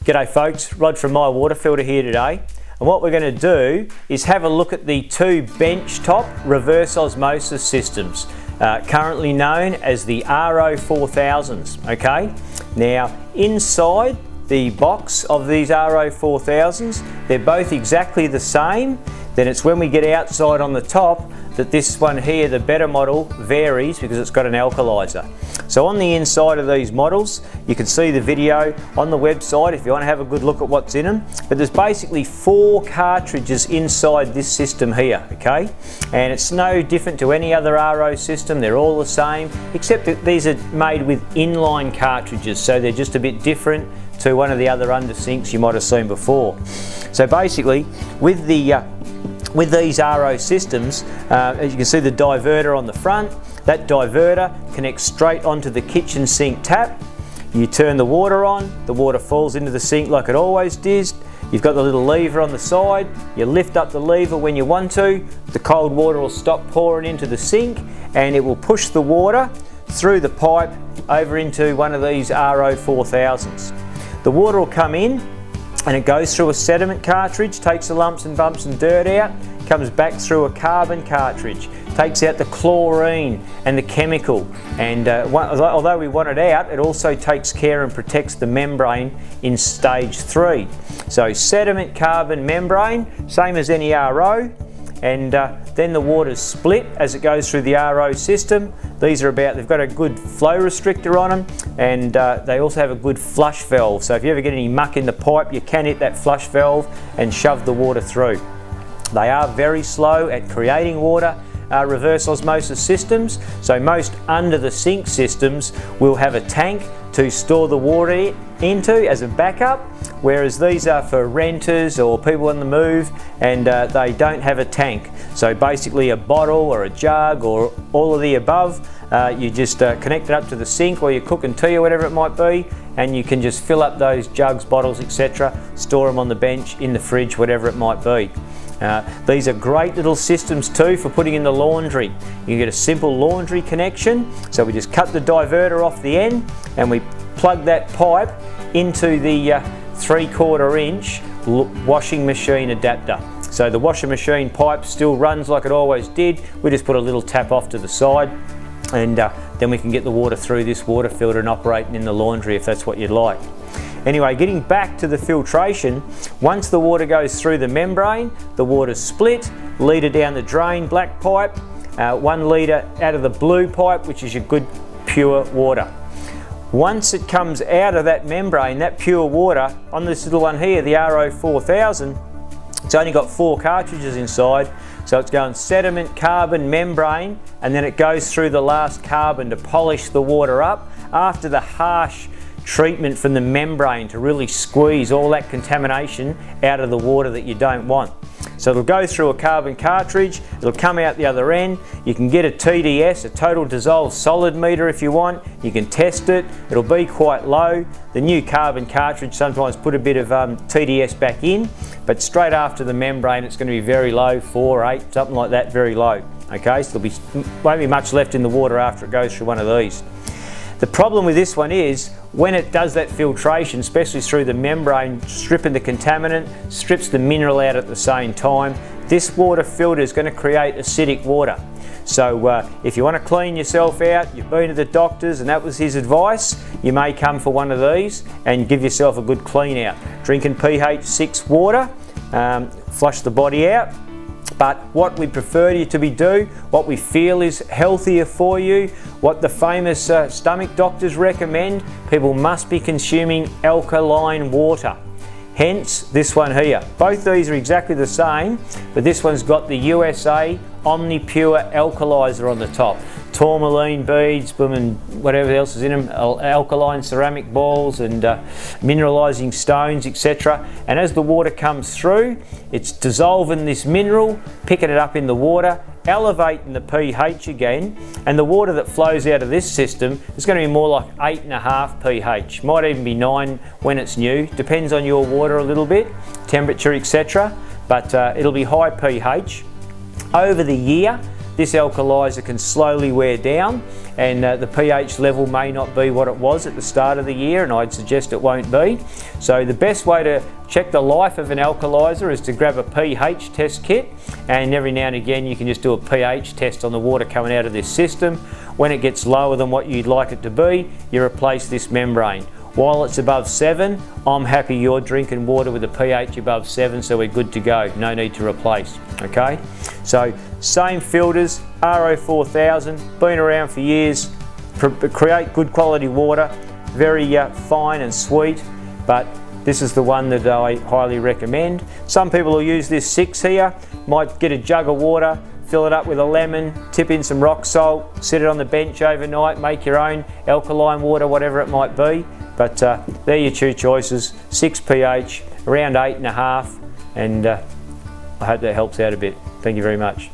G'day folks, Rod from My Water Filter here today, and what we're going to do is have a look at the two benchtop reverse osmosis systems, currently known as the RO4000s. Okay, now inside the box of these RO4000s, they're both exactly the same. Then it's when we get outside on the top that this one here, the better model, varies because it's got an alkalizer. So on the inside of these models, you can see the video on the website if you want to have a good look at what's in them. But there's basically 4 cartridges inside this system here, okay? And it's no different to any other RO system. They're all the same, except that these are made with inline cartridges, so they're just a bit different to one of the other undersinks you might have seen before. So basically, with these RO systems, as you can see the diverter on the front, that diverter connects straight onto the kitchen sink tap. You turn the water on, the water falls into the sink like it always does. You've got the little lever on the side, you lift up the lever when you want to, the cold water will stop pouring into the sink and it will push the water through the pipe over into one of these RO4000s. The water will come in and it goes through a sediment cartridge, takes the lumps and bumps and dirt out, comes back through a carbon cartridge, takes out the chlorine and the chemical, and although we want it out, it also takes care and protects the membrane in stage 3. So sediment, carbon, membrane, same as any RO, and then the water's split as it goes through the RO system. These are they've got a good flow restrictor on them, and they also have a good flush valve. So if you ever get any muck in the pipe, you can hit that flush valve and shove the water through. They are very slow at creating water, reverse osmosis systems. So most under the sink systems will have a tank to store the water into as a backup, whereas these are for renters or people on the move, and they don't have a tank. So basically a bottle or a jug or all of the above, you just connect it up to the sink or you're cooking tea or whatever it might be, and you can just fill up those jugs, bottles, etc., store them on the bench, in the fridge, whatever it might be. These are great little systems too for putting in the laundry. You get a simple laundry connection, so we just cut the diverter off the end and we plug that pipe into the 3/4 inch washing machine adapter. So the washing machine pipe still runs like it always did. We just put a little tap off to the side, and then we can get the water through this water filter and operating in the laundry if that's what you'd like. Anyway, getting back to the filtration, once the water goes through the membrane, the water's split, litre down the drain, black pipe, 1 litre out of the blue pipe, which is your good pure water. Once it comes out of that membrane, that pure water, on this little one here, the RO4000, it's only got 4 cartridges inside, so it's going sediment, carbon, membrane, and then it goes through the last carbon to polish the water up after the harsh treatment from the membrane to really squeeze all that contamination out of the water that you don't want. So it'll go through a carbon cartridge, it'll come out the other end. You can get a TDS, a total dissolved solid meter if you want. You can test it, it'll be quite low. The new carbon cartridge sometimes put a bit of TDS back in, but straight after the membrane it's going to be very low, 4, 8, something like that, very low. Okay, so won't be much left in the water after it goes through one of these. The problem with this one is when it does that filtration, especially through the membrane, stripping the contaminant, strips the mineral out at the same time, this water filter is going to create acidic water. So if you want to clean yourself out, you've been to the doctors and that was his advice, you may come for one of these and give yourself a good clean out. Drinking pH 6 water, flush the body out. But what we prefer you to do, what we feel is healthier for you, what the famous stomach doctors recommend, people must be consuming alkaline water. Hence this one here. Both these are exactly the same, but this one's got the USA Omni Pure Alkalizer on the top. Tourmaline beads, and whatever else is in them, alkaline ceramic balls and mineralizing stones, etc. And as the water comes through, it's dissolving this mineral, picking it up in the water, elevating the pH again, and the water that flows out of this system is going to be more like 8.5 pH. Might even be 9 when it's new, depends on your water a little bit, temperature, etc. But it'll be high pH. Over the year, this alkalizer can slowly wear down, and the pH level may not be what it was at the start of the year, and I'd suggest it won't be. So the best way to check the life of an alkalizer is to grab a pH test kit, and every now and again you can just do a pH test on the water coming out of this system. When it gets lower than what you'd like it to be, you replace this membrane. While it's above 7, I'm happy you're drinking water with a pH above 7, so we're good to go. No need to replace, okay? So, same filters, RO4000, been around for years, create good quality water, very fine and sweet, but this is the one that I highly recommend. Some people will use this 6 here, might get a jug of water, fill it up with a lemon, tip in some rock salt, sit it on the bench overnight, make your own alkaline water, whatever it might be. But they're your two choices, 6 pH, around 8.5, and I hope that helps out a bit. Thank you very much.